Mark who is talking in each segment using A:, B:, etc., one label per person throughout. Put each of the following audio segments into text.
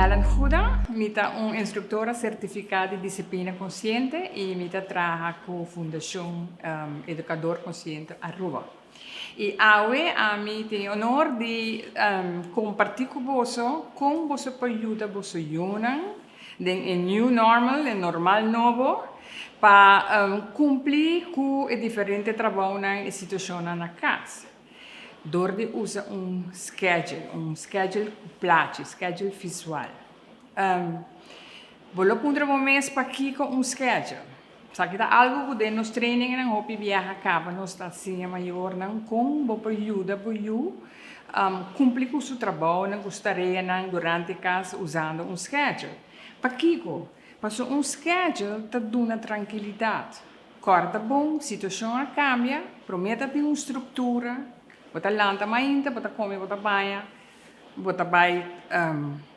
A: Helen Huda, mita instructora certificada de disciplina consciente e mita trabalha com a Fundação Educador Consciente Aruba. E hoje a mim tem o honor de compartilhar com você como você pode ajudar você em new normal, em normal novo, para cumprir com o diferente trabalho na situação na casa. Door de usa schedule prático, schedule visual. Vou contra o mês para aqui com schedule. Sabe que algo que nos training não hopi viaja acaba nos está assim maior não com vou ajuda para cumprir com o seu trabalho, não gostaria não durante a casa usando schedule. Para aqui passou schedule te dá tranquilidade. Corta bom, situação cambia, prometa ter uma estrutura. Bota lanta mainta, bota come, bota banha, bota vai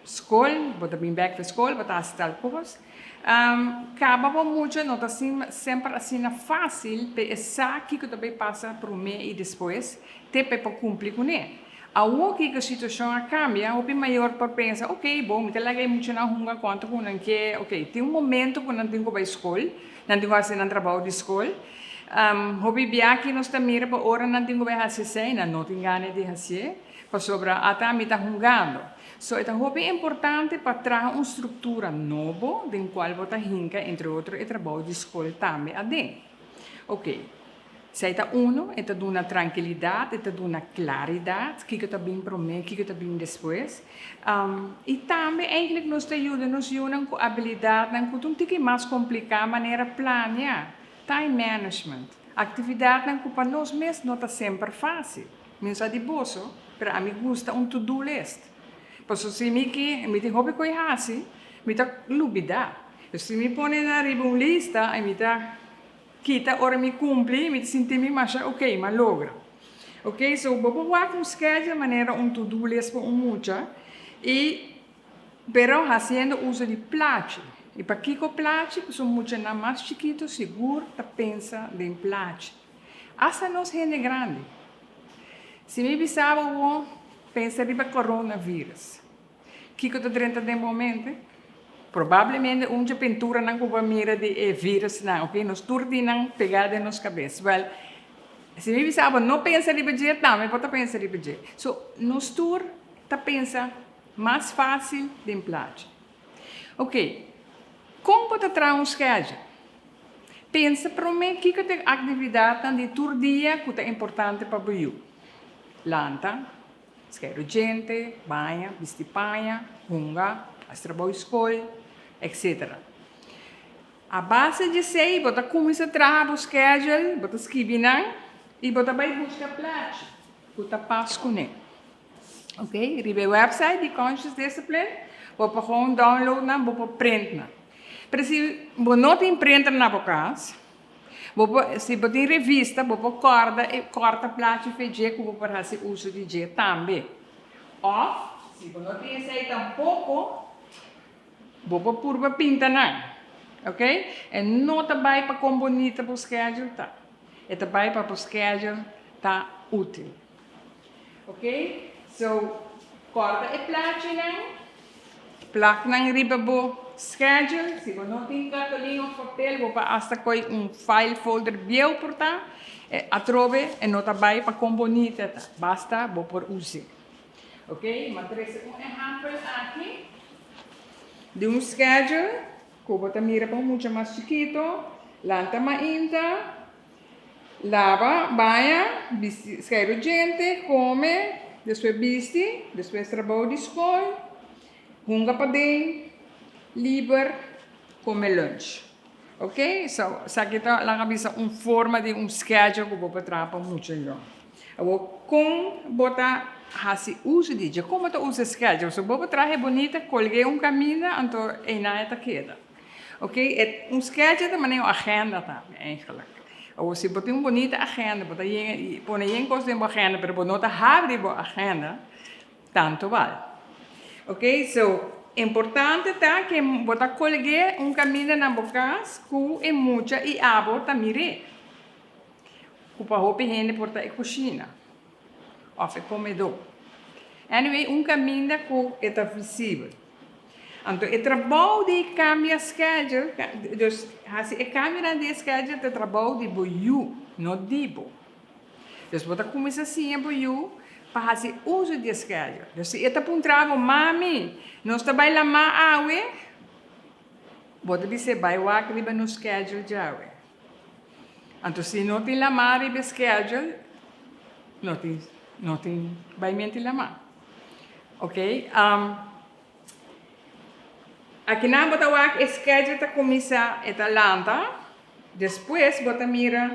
A: escola, bota bem back para escola, bota asistir coisas. Acaba por muito, não está sempre assim fácil, pensar que também passa por mim e depois, ter para cumprir com ele. Ao que a situação cambia, o maior para pensar, ok, bom, me tem muito na rua quanto com que, ok, tem momento que não tenho para escola, não tenho que fazer um trabalho de escola. Hobby biaki nos tamira pa ora não tenho bem fazer, não tenho ganas de fazer, para sobra até me está jogando. So é hobby importante para trazer uma estrutura nova, de qual você hinca entre outros e trabalho de escola também adentro. Ok. Se está dá uma tranquilidade, dá uma claridade, que está bem para mim, que está bem depois. E também, eigenlijk, nos ajuda com habilidade, com um pouco mais complicada maneira planear. Time management. Atividade não para nós mesmos não está sempre fácil. Mensa de bolso, para mim gosta to-do list. Por isso, se me tem hobby com isso, me está lubida. Se me põe na riba uma lista, me está kita ora me cumpre, me sinto me mais ok, mas logra. Ok, so vou fazer um schedule maneira to-do list para muita e pero fazendo uso de plato. E para que o plástico, são muito mais chiquito, seguro, tá pensa em plástico. Essa não é grande. Se me pensava, eu pensa em coronavírus. Que eu estou dentro de momento? Provavelmente, uma pintura não vai mira de vírus, não, ok? Nós turdi não pegada nas cabeças. Well, se me pensava, não pensa em budget, não, mas pode pensar em budget. So, nós tur, tá pensa mais fácil de plástico. Ok. Como pode trazer um schedule? Pensa para mim que tem atividade de todo dia que é importante para você. Lanta, esquero gente, banha, vestir banha, runga, trabalho escola, etc. A base de sei, você começa a trabalhar o schedule, você escreve e você vai buscar plate, você passa com ele. Ok? Ribe website de Conscious Discipline, você gewoon download você print Mas se você não tem printer na casa, se você tem revista, você corta plato e faz que você pode fazer uso de dia também. Ou, se você não tem isso tampouco, você pode pintar não. Ok? E não está bem para como bonita para o schedule, tá? É também para o schedule tá útil. Ok? So, corta e plato não. Plak ng riba bo schedule, se você não tem cartolina ou papel, você basta com file folder biel porta, atrove e nota vai para com bonita, tá? Basta você por usar. Ok? Matrese um exemplo aqui de schedule, que você mira para muito mais chiquito, lanta mainta, lava, banha, escreve gente, come, depois viste, depois trabalho de escola. Hunga para dentro, liber, come lunch. Ok? So, sa kita lang kabisa forma de schedule que você trapa muito melhor. Com bota hasi uso de como tu usa schedule. So, você traje bonita, colguei caminho, então é nada queda. Ok? É schedule também é uma agenda também, eigenlijk. Ou se você tem bonita agenda, você põe em coisa de agenda, mas você não abre a agenda, tanto vale. Ok, so importante tá que você colhe caminho na boca, que é muita e abo tamire. Que para roupa gente porta a cozinha, ou é comedor. Anyway, caminho que é visível. Então, o trabalho de cambiar schedule, dus als je cambia de schedule, o trabalho de boiu, não de bo. Dus você começa assim a boiu, para fazer uso de schedule. Dus se está um trabalho, mami, nós trabalhamos mais awe, você dizer, vai lá que riba no schedule de awe. Então, se não tem lá mais riba schedule, não tem, vai mentir lá mais. Ok? Aqui na bota wak schedule ta começa a lanta, depois bota mira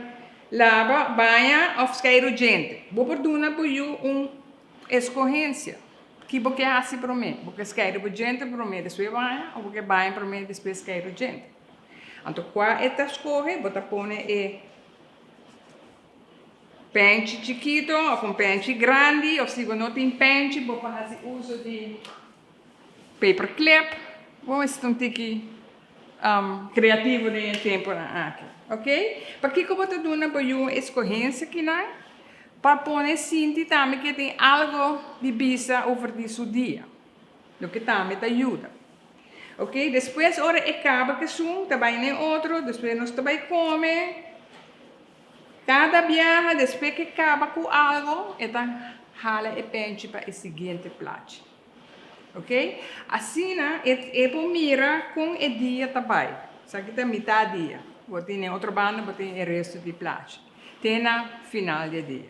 A: lava banha of sky urgente. Vou perdona por you escorrência que porque assim para mim, porque sky urgente para mim depois banha ou porque banha para mim depois sky urgente. Então qual esta escorre bota pone pente chiquito ou pente grande ou se não tem pente vou fazer uso de paperclip. Vamos ser um tique criativo de tempo aqui, ok? Para que eu vou dar uma escorrência aqui, né? Para pôr cinti também que tem algo de bisa over de seu dia, o que também te ajuda, ok? Depois hora acaba que sum, também nem outro, depois nós também come. Cada viagem depois que acaba com algo, então hala e pente para o seguinte prato. Ok? Assim, eu mira com o dia também. Sabe que metade dia. Vou ter outro bando, vou ter o resto de prato. Tem na final do dia.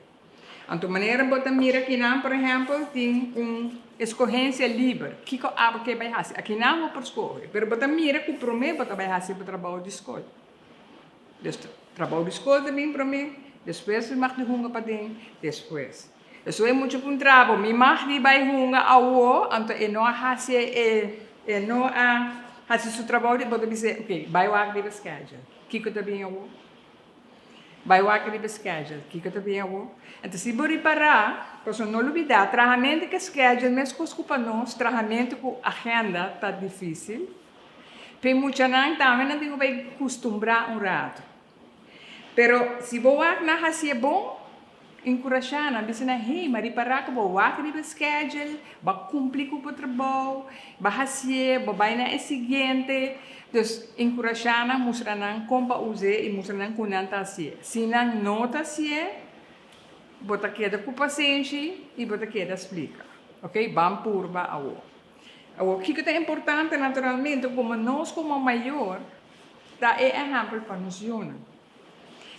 A: Então, maneira você mira aqui, por exemplo, tem escorrência livre. O que eu abro que vai fazer? Aqui não vou por escolher. Mas você mira que o primeiro você vai fazer para o trabalho de escolha. O trabalho de escolha também para mim. Depois, você vai ter para dentro. Depois. Isso é muito bom trabalho. Me marque vai hunga ao então eu não faço seu trabalho pode dizer, ok, vai o ar de schedule. Que eu também ao vai o ar de schedule. Que eu também ao então se você parar, posso não olvidar, trabalhamento que schedule, mesmo com desculpa nós, trabalhamento com agenda tá difícil. Tem muita não também não tem vai costumbrar rato. Pero se você não fazer bom encorajar, não disse hey, mas para que vou aqui no schedule, vai cumprir com o trabalho, vai fazer, vai na seguinte, então encorajar, mostrar como usar e mostrar como não está assim. Se não está assim, bota queda com paciência e bota queda explica, ok? Vamos por o que é importante naturalmente, como nós como maior, dá exemplo para nós juntos.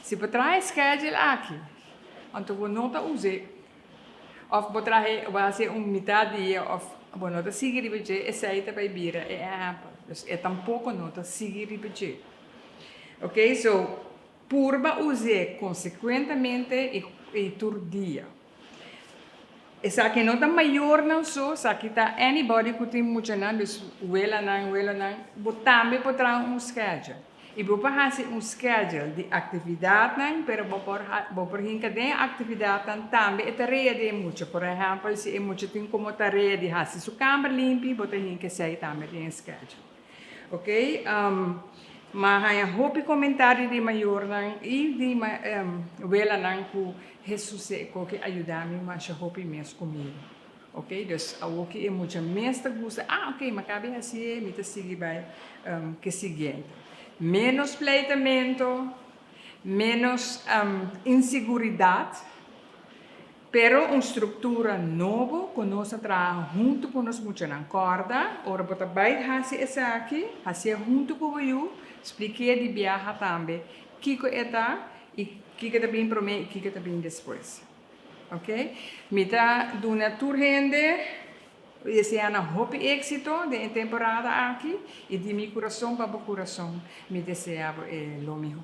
A: Se você traz schedule aqui então vou não usar, ou vou fazer metade dia, ou vou não seguir o budget, essa aí também vira, é tampouco não seguir o budget, ok? So, purba usar consequentemente e todo dia. Essa aqui não está maior não só, essa aqui está anybody que tem muito não, dus wela não, vou também pode trazer schedule. E vou fazer schedule de atividade, mas vou por de atividade também é tarefa de muito. Por exemplo, se é muito tem como tarefa de fazer sua câmara limpa, vou ter que sair também de schedule. Ok? Mas há houve comentário de maior e de vela que Jesus que ajudar-me, mas houve mesmo comigo. Ok? Dus o que é muito mesmo gosta, ok, mas cabe assim, me seguir vai que seguinte. Menos pleitamento, menos inseguridade, pero uma estrutura nova que nós trabalhamos junto com nós muito na corda. Ora, você vai fazer isso aqui, fazer junto com eu, expliquei de viagem também, o que é e o que é bem para mim e o que é bem depois. Ok? Me está dando turrende. Esse ano houve êxito de temporada aqui e de meu coração para o coração me desejava o melhor.